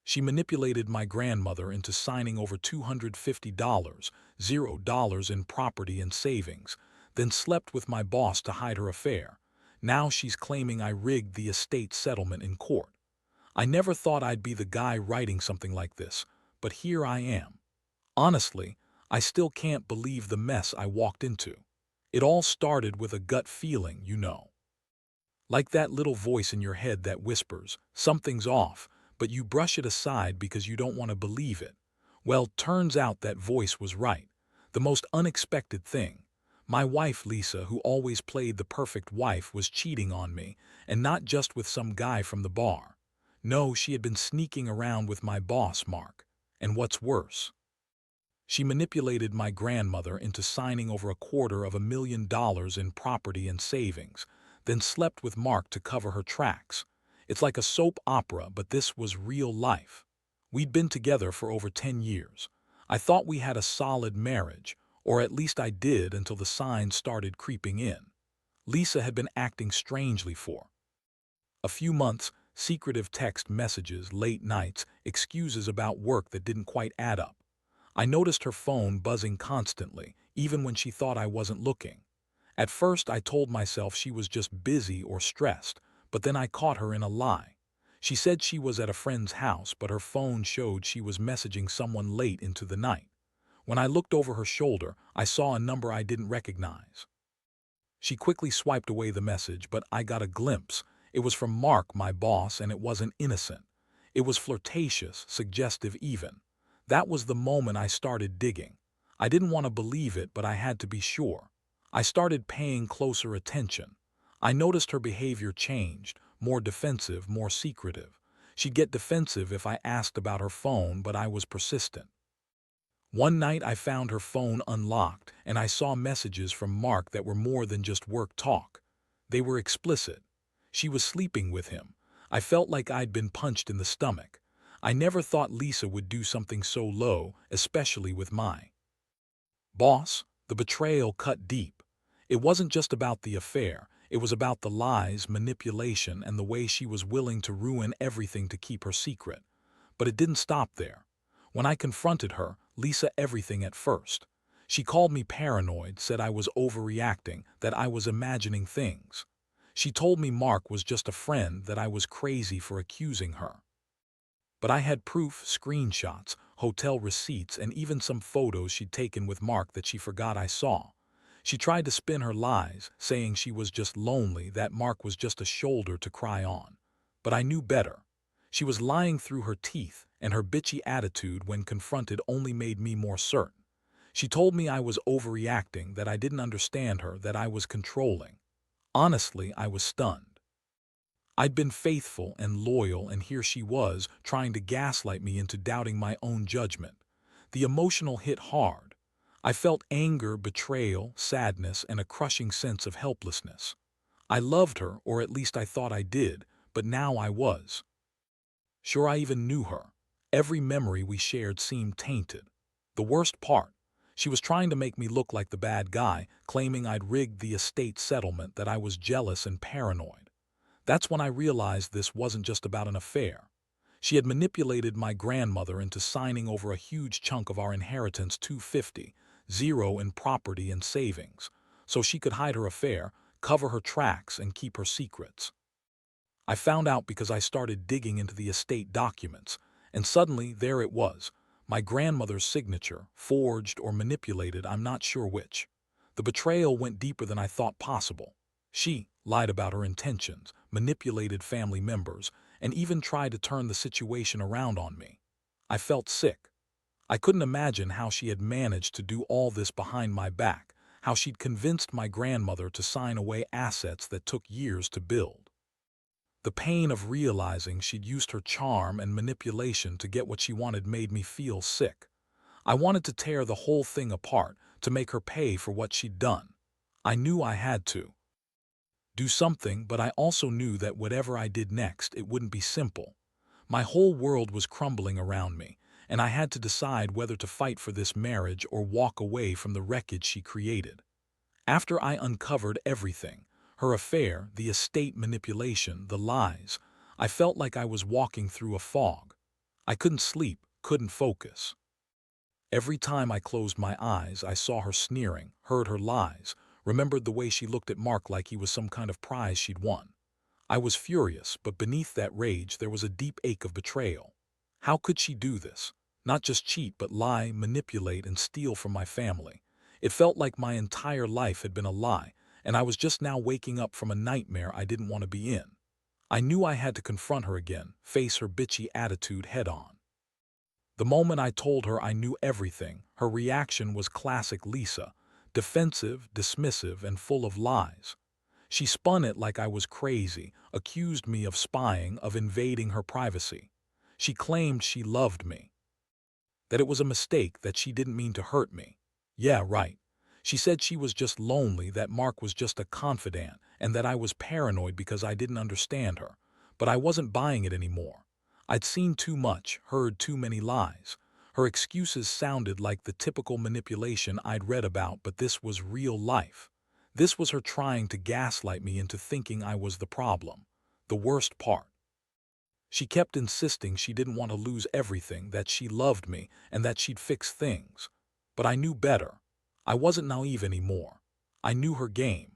She manipulated my grandmother into signing over $250, $0 in property and savings, then slept with my boss to hide her affair. Now she's claiming I rigged the estate settlement in court. I never thought I'd be the guy writing something like this, but here I am. Honestly, I still can't believe the mess I walked into. It all started with a gut feeling, you know. Like that little voice in your head that whispers, something's off, but you brush it aside because you don't want to believe it. Well, turns out that voice was right. The most unexpected thing. My wife, Lisa, who always played the perfect wife, was cheating on me, and not just with some guy from the bar. No, she had been sneaking around with my boss, Mark. And what's worse, she manipulated my grandmother into signing over $250,000 in property and savings, then slept with Mark to cover her tracks. It's like a soap opera, but this was real life. We'd been together for over 10 years. I thought we had a solid marriage, or at least I did until the signs started creeping in. Lisa had been acting strangely for a few months, secretive text messages, late nights, excuses about work that didn't quite add up. I noticed her phone buzzing constantly, even when she thought I wasn't looking. At first, I told myself she was just busy or stressed, but then I caught her in a lie. She said she was at a friend's house, but her phone showed she was messaging someone late into the night. When I looked over her shoulder, I saw a number I didn't recognize. She quickly swiped away the message, but I got a glimpse. It was from Mark, my boss, and it wasn't innocent. It was flirtatious, suggestive even. That was the moment I started digging. I didn't want to believe it, but I had to be sure. I started paying closer attention. I noticed her behavior changed, more defensive, more secretive. She'd get defensive if I asked about her phone, but I was persistent. One night I found her phone unlocked, and I saw messages from Mark that were more than just work talk. They were explicit. She was sleeping with him. I felt like I'd been punched in the stomach. I never thought Lisa would do something so low, especially with my boss. The betrayal cut deep. It wasn't just about the affair. It was about the lies, manipulation, and the way she was willing to ruin everything to keep her secret. But it didn't stop there. When I confronted her, Lisa, everything at first. She called me paranoid, said I was overreacting, that I was imagining things. She told me Mark was just a friend, that I was crazy for accusing her. But I had proof, screenshots, hotel receipts, and even some photos she'd taken with Mark that she forgot I saw. She tried to spin her lies, saying she was just lonely, that Mark was just a shoulder to cry on. But I knew better. She was lying through her teeth, and her bitchy attitude when confronted only made me more certain. She told me I was overreacting, that I didn't understand her, that I was controlling. Honestly, I was stunned. I'd been faithful and loyal, and here she was, trying to gaslight me into doubting my own judgment. The emotional hit hard. I felt anger, betrayal, sadness, and a crushing sense of helplessness. I loved her, or at least I thought I did, but now I was sure I even knew her. Every memory we shared seemed tainted. The worst part, she was trying to make me look like the bad guy, claiming I'd rigged the estate settlement, that I was jealous and paranoid. That's when I realized this wasn't just about an affair. She had manipulated my grandmother into signing over a huge chunk of our inheritance, 250, zero in property and savings, so she could hide her affair, cover her tracks, and keep her secrets. I found out because I started digging into the estate documents, and suddenly there it was, my grandmother's signature, forged or manipulated, I'm not sure which. The betrayal went deeper than I thought possible. She lied about her intentions, manipulated family members, and even tried to turn the situation around on me. I felt sick. I couldn't imagine how she had managed to do all this behind my back, how she'd convinced my grandmother to sign away assets that took years to build. The pain of realizing she'd used her charm and manipulation to get what she wanted made me feel sick. I wanted to tear the whole thing apart, to make her pay for what she'd done. I knew I had to do something, but I also knew that whatever I did next, it wouldn't be simple. My whole world was crumbling around me, and I had to decide whether to fight for this marriage or walk away from the wreckage she created. After I uncovered everything, her affair, the estate manipulation, the lies, I felt like I was walking through a fog. I couldn't sleep, couldn't focus. Every time I closed my eyes, I saw her sneering, heard her lies, remembered the way she looked at Mark like he was some kind of prize she'd won. I was furious, but beneath that rage there was a deep ache of betrayal. How could she do this? Not just cheat, but lie, manipulate, and steal from my family. It felt like my entire life had been a lie, and I was just now waking up from a nightmare I didn't want to be in. I knew I had to confront her again, face her bitchy attitude head-on. The moment I told her I knew everything, her reaction was classic Lisa, defensive, dismissive, and full of lies. She spun it like I was crazy, accused me of spying, of invading her privacy. She claimed she loved me, that it was a mistake, that she didn't mean to hurt me. Yeah, right. She said she was just lonely, that Mark was just a confidant, and that I was paranoid because I didn't understand her. But I wasn't buying it anymore. I'd seen too much, heard too many lies. Her excuses sounded like the typical manipulation I'd read about, but this was real life. This was her trying to gaslight me into thinking I was the problem. The worst part. She kept insisting she didn't want to lose everything, that she loved me, and that she'd fix things. But I knew better. I wasn't naive anymore. I knew her game.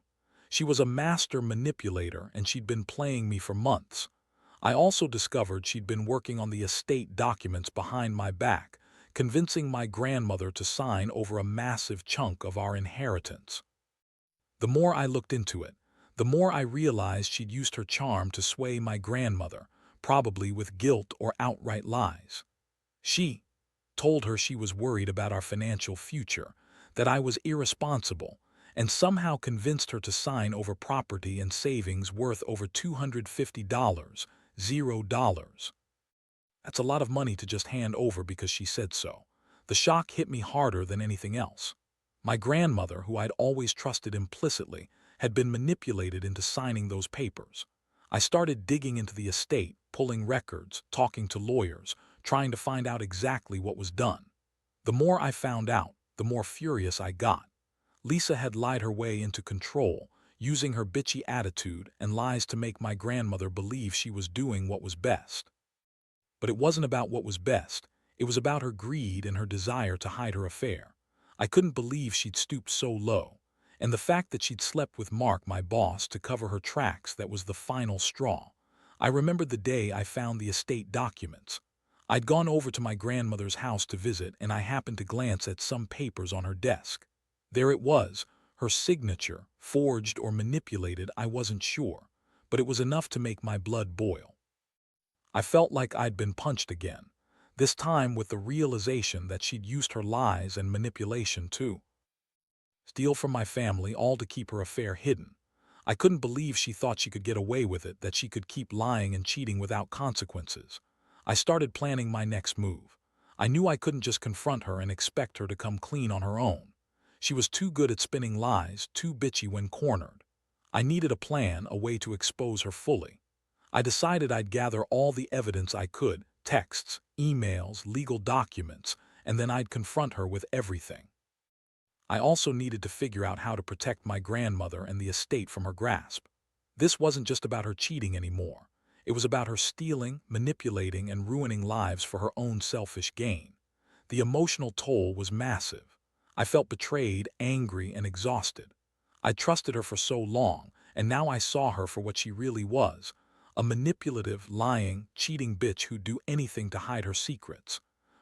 She was a master manipulator, and she'd been playing me for months. I also discovered she'd been working on the estate documents behind my back, convincing my grandmother to sign over a massive chunk of our inheritance. The more I looked into it, the more I realized she'd used her charm to sway my grandmother, probably with guilt or outright lies. She told her she was worried about our financial future, that I was irresponsible, and somehow convinced her to sign over property and savings worth over $250, $0. That's a lot of money to just hand over because she said so. The shock hit me harder than anything else. My grandmother, who I'd always trusted implicitly, had been manipulated into signing those papers. I started digging into the estate, pulling records, talking to lawyers, trying to find out exactly what was done. The more I found out, the more furious I got. Lisa had lied her way into control, using her bitchy attitude and lies to make my grandmother believe she was doing what was best. But it wasn't about what was best. It was about her greed and her desire to hide her affair. I couldn't believe she'd stooped so low. And the fact that she'd slept with Mark, my boss, to cover her tracks, that was the final straw. I remembered the day I found the estate documents. I'd gone over to my grandmother's house to visit, and I happened to glance at some papers on her desk. There it was, her signature, forged or manipulated, I wasn't sure, but it was enough to make my blood boil. I felt like I'd been punched again, this time with the realization that she'd used her lies and manipulation to steal from my family, all to keep her affair hidden. I couldn't believe she thought she could get away with it, that she could keep lying and cheating without consequences. I started planning my next move. I knew I couldn't just confront her and expect her to come clean on her own. She was too good at spinning lies, too bitchy when cornered. I needed a plan, a way to expose her fully. I decided I'd gather all the evidence I could, texts, emails, legal documents, and then I'd confront her with everything. I also needed to figure out how to protect my grandmother and the estate from her grasp. This wasn't just about her cheating anymore. It was about her stealing, manipulating, and ruining lives for her own selfish gain. The emotional toll was massive. I felt betrayed, angry, and exhausted. I trusted her for so long, and now I saw her for what she really was, a manipulative, lying, cheating bitch who'd do anything to hide her secrets.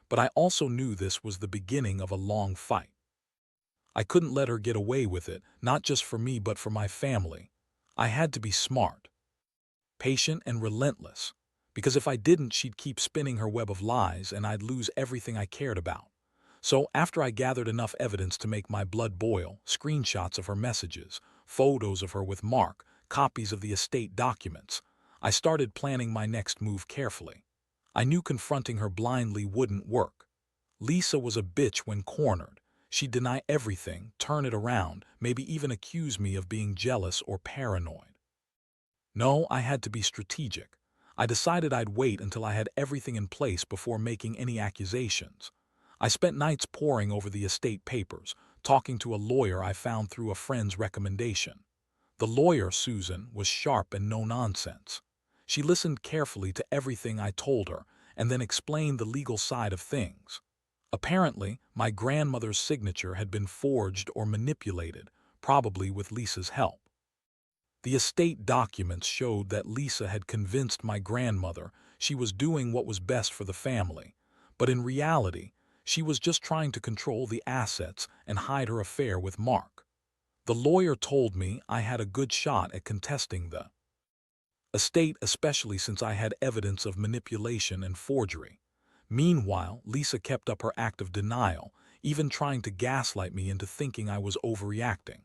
But I also knew this was the beginning of a long fight. I couldn't let her get away with it, not just for me but for my family. I had to be smart, patient, and relentless, because if I didn't, she'd keep spinning her web of lies and I'd lose everything I cared about. So after I gathered enough evidence to make my blood boil, screenshots of her messages, photos of her with Mark, copies of the estate documents, I started planning my next move carefully. I knew confronting her blindly wouldn't work. Lisa was a bitch when cornered. She'd deny everything, turn it around, maybe even accuse me of being jealous or paranoid. No, I had to be strategic. I decided I'd wait until I had everything in place before making any accusations. I spent nights poring over the estate papers, talking to a lawyer I found through a friend's recommendation. The lawyer, Susan, was sharp and no nonsense. She listened carefully to everything I told her, and then explained the legal side of things. Apparently, my grandmother's signature had been forged or manipulated, probably with Lisa's help. The estate documents showed that Lisa had convinced my grandmother she was doing what was best for the family, but in reality, she was just trying to control the assets and hide her affair with Mark. The lawyer told me I had a good shot at contesting the estate, especially since I had evidence of manipulation and forgery. Meanwhile, Lisa kept up her act of denial, even trying to gaslight me into thinking I was overreacting.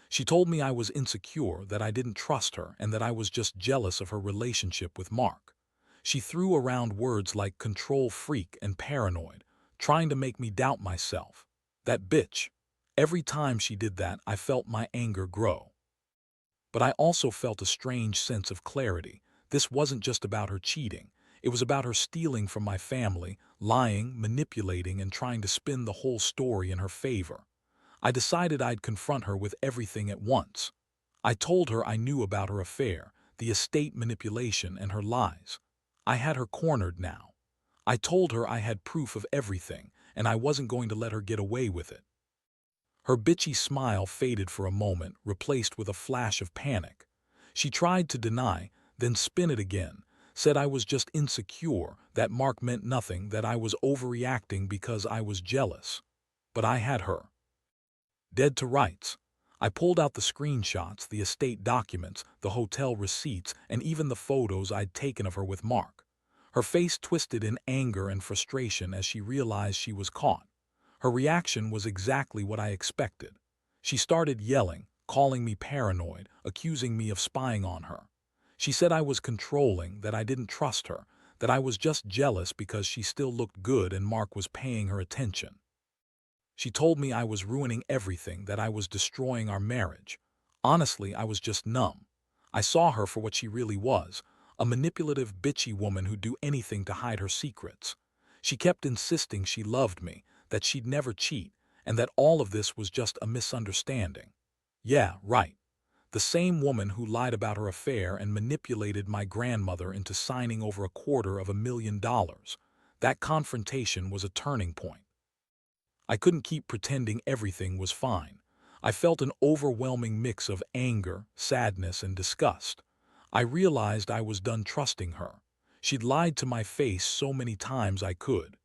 She told me I was insecure, that I didn't trust her, and that I was just jealous of her relationship with Mark. She threw around words like control freak and paranoid, trying to make me doubt myself. That bitch. Every time she did that, I felt my anger grow. But I also felt a strange sense of clarity. This wasn't just about her cheating. It was about her stealing from my family, lying, manipulating, and trying to spin the whole story in her favor. I decided I'd confront her with everything at once. I told her I knew about her affair, the estate manipulation, and her lies. I had her cornered now. I told her I had proof of everything, and I wasn't going to let her get away with it. Her bitchy smile faded for a moment, replaced with a flash of panic. She tried to deny, then spin it again, said I was just insecure, that Mark meant nothing, that I was overreacting because I was jealous. But I had her dead to rights. I pulled out the screenshots, the estate documents, the hotel receipts, and even the photos I'd taken of her with Mark. Her face twisted in anger and frustration as she realized she was caught. Her reaction was exactly what I expected. She started yelling, calling me paranoid, accusing me of spying on her. She said I was controlling, that I didn't trust her, that I was just jealous because she still looked good and Mark was paying her attention. She told me I was ruining everything, that I was destroying our marriage. Honestly, I was just numb. I saw her for what she really was, a manipulative, bitchy woman who'd do anything to hide her secrets. She kept insisting she loved me, that she'd never cheat, and that all of this was just a misunderstanding. Yeah, right. The same woman who lied about her affair and manipulated my grandmother into signing over $250,000. That confrontation was a turning point. I couldn't keep pretending everything was fine. I felt an overwhelming mix of anger, sadness, and disgust. I realized I was done trusting her. She'd lied to my face so many times I could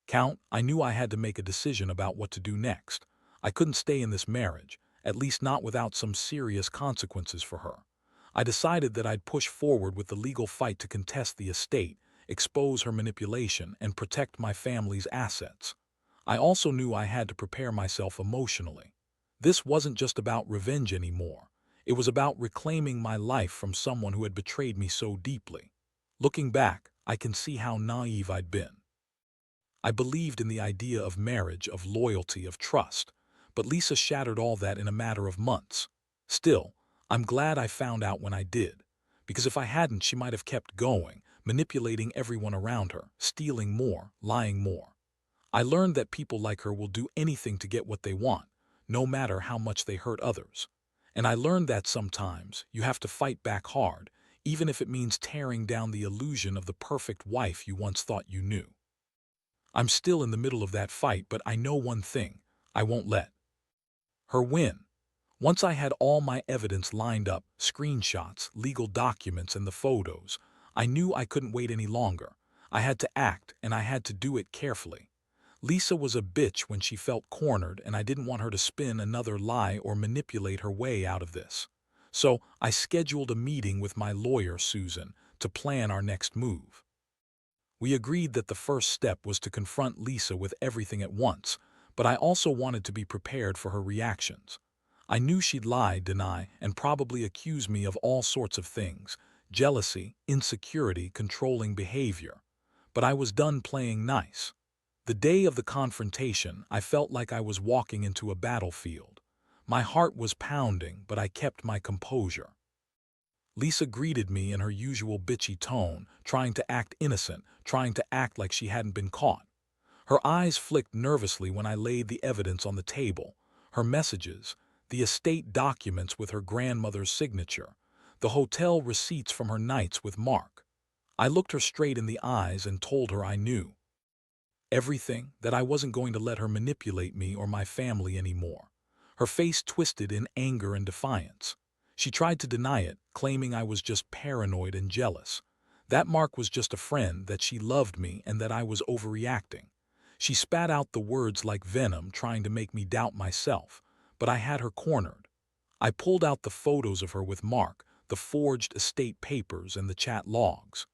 count. I knew I had to make a decision about what to do next. I couldn't stay in this marriage, at least not without some serious consequences for her. I decided that I'd push forward with the legal fight to contest the estate, expose her manipulation, and protect my family's assets. I also knew I had to prepare myself emotionally. This wasn't just about revenge anymore. It was about reclaiming my life from someone who had betrayed me so deeply. Looking back, I can see how naive I'd been. I believed in the idea of marriage, of loyalty, of trust, but Lisa shattered all that in a matter of months. Still, I'm glad I found out when I did, because if I hadn't, she might have kept going, manipulating everyone around her, stealing more, lying more. I learned that people like her will do anything to get what they want, no matter how much they hurt others. And I learned that sometimes you have to fight back hard, even if it means tearing down the illusion of the perfect wife you once thought you knew. I'm still in the middle of that fight, but I know one thing: I won't let her win. Once I had all my evidence lined up, screenshots, legal documents, and the photos, I knew I couldn't wait any longer. I had to act, and I had to do it carefully. Lisa was a bitch when she felt cornered, and I didn't want her to spin another lie or manipulate her way out of this. So I scheduled a meeting with my lawyer, Susan, to plan our next move. We agreed that the first step was to confront Lisa with everything at once, but I also wanted to be prepared for her reactions. I knew she'd lie, deny, and probably accuse me of all sorts of things: jealousy, insecurity, controlling behavior. But I was done playing nice. The day of the confrontation, I felt like I was walking into a battlefield. My heart was pounding, but I kept my composure. Lisa greeted me in her usual bitchy tone, trying to act innocent, trying to act like she hadn't been caught. Her eyes flicked nervously when I laid the evidence on the table: her messages, the estate documents with her grandmother's signature, the hotel receipts from her nights with Mark. I looked her straight in the eyes and told her I knew everything, that I wasn't going to let her manipulate me or my family anymore. Her face twisted in anger and defiance. She tried to deny it, claiming I was just paranoid and jealous. That Mark was just a friend, that she loved me and that I was overreacting. She spat out the words like venom, trying to make me doubt myself, but I had her cornered. I pulled out the photos of her with Mark, the forged estate papers and the chat logs.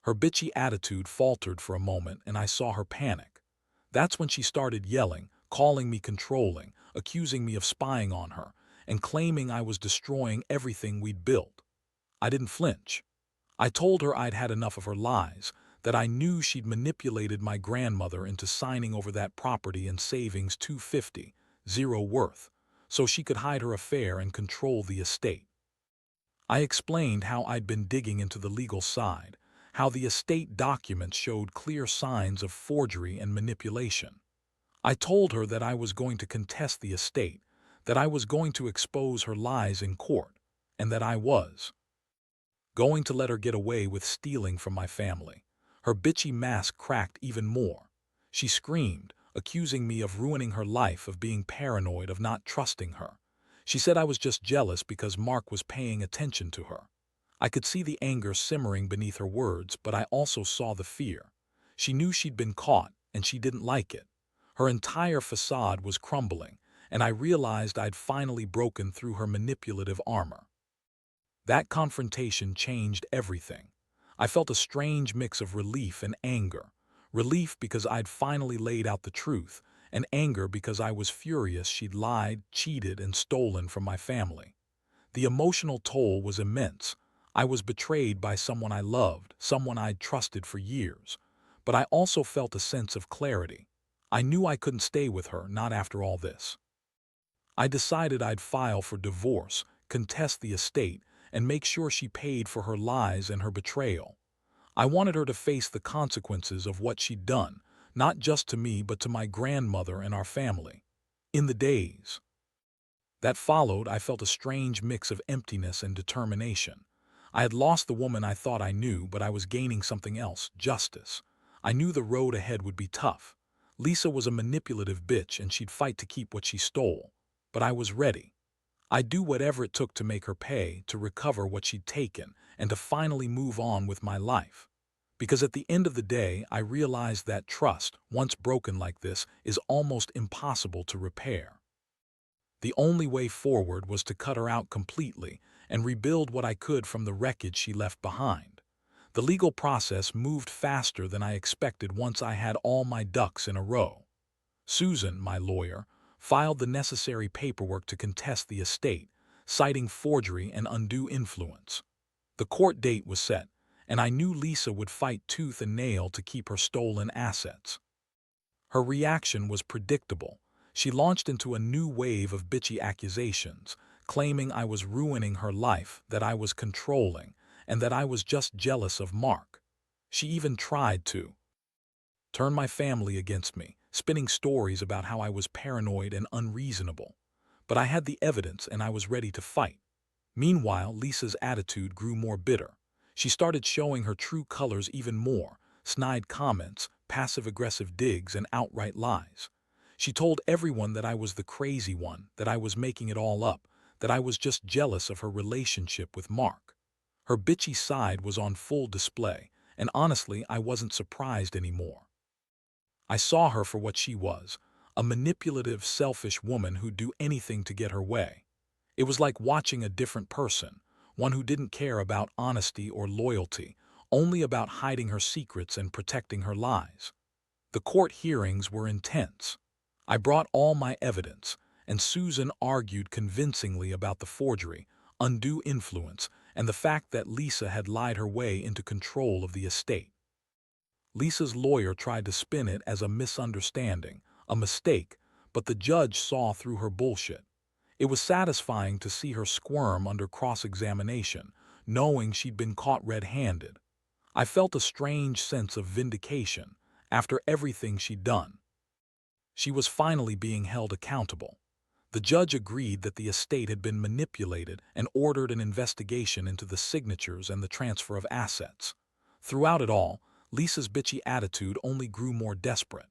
Her bitchy attitude faltered for a moment and I saw her panic. That's when she started yelling, calling me controlling, accusing me of spying on her, and claiming I was destroying everything we'd built. I didn't flinch. I told her I'd had enough of her lies, that I knew she'd manipulated my grandmother into signing over that property and savings 250, zero worth, so she could hide her affair and control the estate. I explained how I'd been digging into the legal side, how the estate documents showed clear signs of forgery and manipulation. I told her that I was going to contest the estate, that I was going to expose her lies in court, and that I was going to let her get away with stealing from my family. Her bitchy mask cracked even more. She screamed, accusing me of ruining her life, of being paranoid, of not trusting her. She said I was just jealous because Mark was paying attention to her. I could see the anger simmering beneath her words, but I also saw the fear. She knew she'd been caught, and she didn't like it. Her entire facade was crumbling, and I realized I'd finally broken through her manipulative armor. That confrontation changed everything. I felt a strange mix of relief and anger. Relief because I'd finally laid out the truth, and anger because I was furious she'd lied, cheated, and stolen from my family. The emotional toll was immense. I was betrayed by someone I loved, someone I'd trusted for years. But I also felt a sense of clarity. I knew I couldn't stay with her, not after all this. I decided I'd file for divorce, contest the estate, and make sure she paid for her lies and her betrayal. I wanted her to face the consequences of what she'd done, not just to me but to my grandmother and our family. In the days that followed, I felt a strange mix of emptiness and determination. I had lost the woman I thought I knew, but I was gaining something else: justice. I knew the road ahead would be tough. Lisa was a manipulative bitch and she'd fight to keep what she stole. But I was ready. I'd do whatever it took to make her pay, to recover what she'd taken, and to finally move on with my life. Because at the end of the day, I realized that trust, once broken like this, is almost impossible to repair. The only way forward was to cut her out completely and rebuild what I could from the wreckage she left behind. The legal process moved faster than I expected once I had all my ducks in a row. Susan, my lawyer, filed the necessary paperwork to contest the estate, citing forgery and undue influence. The court date was set, and I knew Lisa would fight tooth and nail to keep her stolen assets. Her reaction was predictable. She launched into a new wave of bitchy accusations, claiming I was ruining her life, that I was controlling, and that I was just jealous of Mark. She even tried to turn my family against me, spinning stories about how I was paranoid and unreasonable. But I had the evidence and I was ready to fight. Meanwhile, Lisa's attitude grew more bitter. She started showing her true colors even more: snide comments, passive-aggressive digs, and outright lies. She told everyone that I was the crazy one, that I was making it all up, that I was just jealous of her relationship with Mark. Her bitchy side was on full display, and honestly, I wasn't surprised anymore. I saw her for what she was: a manipulative, selfish woman who'd do anything to get her way. It was like watching a different person, one who didn't care about honesty or loyalty, only about hiding her secrets and protecting her lies. The court hearings were intense. I brought all my evidence, and Susan argued convincingly about the forgery, undue influence, and the fact that Lisa had lied her way into control of the estate. Lisa's lawyer tried to spin it as a misunderstanding, a mistake, but the judge saw through her bullshit. It was satisfying to see her squirm under cross-examination, knowing she'd been caught red-handed. I felt a strange sense of vindication after everything she'd done. She was finally being held accountable. The judge agreed that the estate had been manipulated and ordered an investigation into the signatures and the transfer of assets. Throughout it all, Lisa's bitchy attitude only grew more desperate.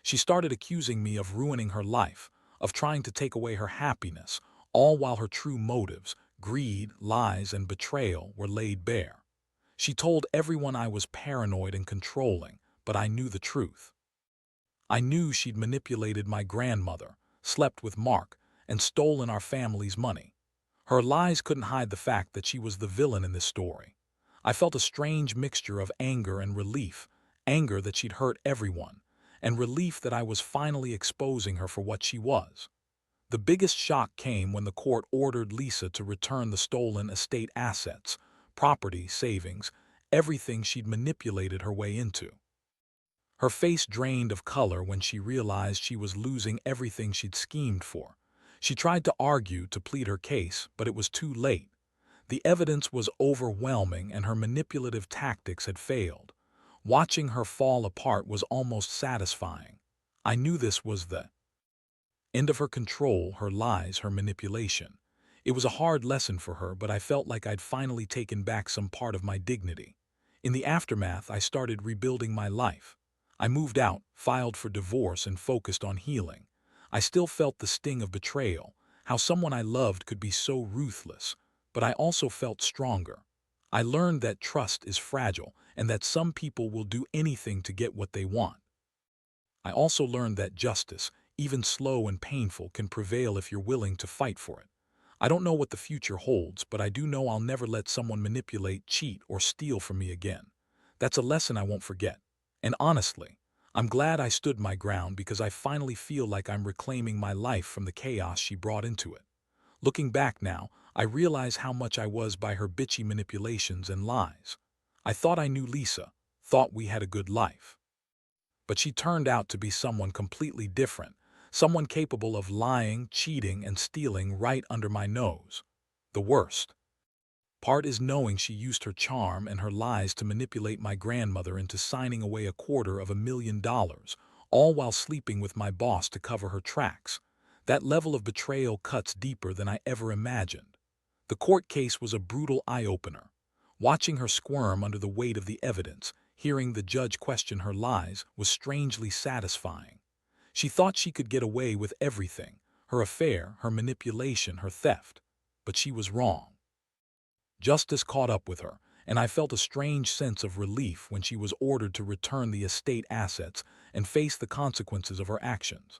She started accusing me of ruining her life, of trying to take away her happiness, all while her true motives, greed, lies, and betrayal, were laid bare. She told everyone I was paranoid and controlling, but I knew the truth. I knew she'd manipulated my grandmother, slept with Mark, and stolen our family's money. Her lies couldn't hide the fact that she was the villain in this story. I felt a strange mixture of anger and relief, anger that she'd hurt everyone, and relief that I was finally exposing her for what she was. The biggest shock came when the court ordered Lisa to return the stolen estate assets, property, savings, everything she'd manipulated her way into. Her face drained of color when she realized she was losing everything she'd schemed for. She tried to argue to plead her case, but it was too late. The evidence was overwhelming and her manipulative tactics had failed. Watching her fall apart was almost satisfying. I knew this was the end of her control, her lies, her manipulation. It was a hard lesson for her, but I felt like I'd finally taken back some part of my dignity. In the aftermath, I started rebuilding my life. I moved out, filed for divorce, and focused on healing. I still felt the sting of betrayal, how someone I loved could be so ruthless, but I also felt stronger. I learned that trust is fragile and that some people will do anything to get what they want. I also learned that justice, even slow and painful, can prevail if you're willing to fight for it. I don't know what the future holds, but I do know I'll never let someone manipulate, cheat, or steal from me again. That's a lesson I won't forget. And honestly, I'm glad I stood my ground because I finally feel like I'm reclaiming my life from the chaos she brought into it. Looking back now, I realize how much I was by her bitchy manipulations and lies. I thought I knew Lisa, thought we had a good life. But she turned out to be someone completely different, someone capable of lying, cheating, and stealing right under my nose. The worst part is knowing she used her charm and her lies to manipulate my grandmother into signing away $250,000, all while sleeping with my boss to cover her tracks. That level of betrayal cuts deeper than I ever imagined. The court case was a brutal eye-opener. Watching her squirm under the weight of the evidence, hearing the judge question her lies, was strangely satisfying. She thought she could get away with everything, her affair, her manipulation, her theft. But she was wrong. Justice caught up with her, and I felt a strange sense of relief when she was ordered to return the estate assets and face the consequences of her actions.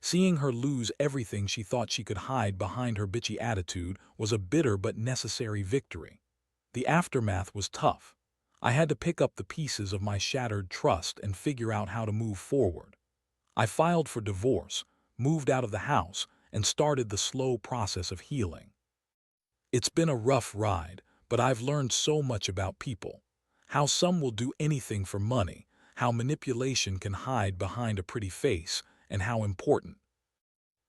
Seeing her lose everything she thought she could hide behind her bitchy attitude was a bitter but necessary victory. The aftermath was tough. I had to pick up the pieces of my shattered trust and figure out how to move forward. I filed for divorce, moved out of the house, and started the slow process of healing. It's been a rough ride, but I've learned so much about people. How some will do anything for money, how manipulation can hide behind a pretty face, and how important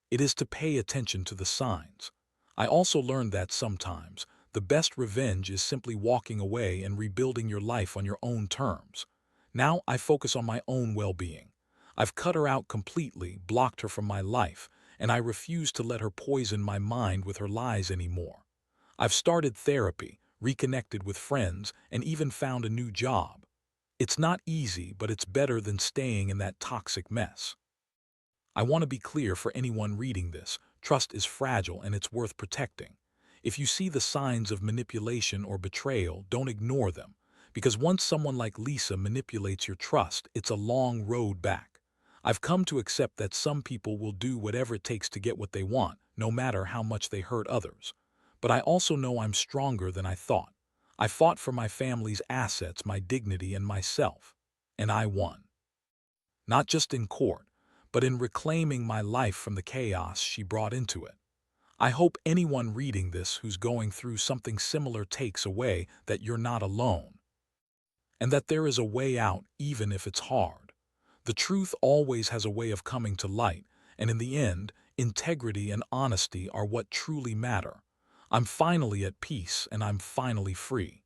it is to pay attention to the signs. I also learned that sometimes the best revenge is simply walking away and rebuilding your life on your own terms. Now I focus on my own well-being. I've cut her out completely, blocked her from my life, and I refuse to let her poison my mind with her lies anymore. I've started therapy, reconnected with friends, and even found a new job. It's not easy, but it's better than staying in that toxic mess. I want to be clear for anyone reading this: trust is fragile and it's worth protecting. If you see the signs of manipulation or betrayal, don't ignore them, because once someone like Lisa manipulates your trust, it's a long road back. I've come to accept that some people will do whatever it takes to get what they want, no matter how much they hurt others. But I also know I'm stronger than I thought. I fought for my family's assets, my dignity, and myself. And I won. Not just in court, but in reclaiming my life from the chaos she brought into it. I hope anyone reading this who's going through something similar takes away that you're not alone, and that there is a way out even if it's hard. The truth always has a way of coming to light, and in the end, integrity and honesty are what truly matter. I'm finally at peace and I'm finally free.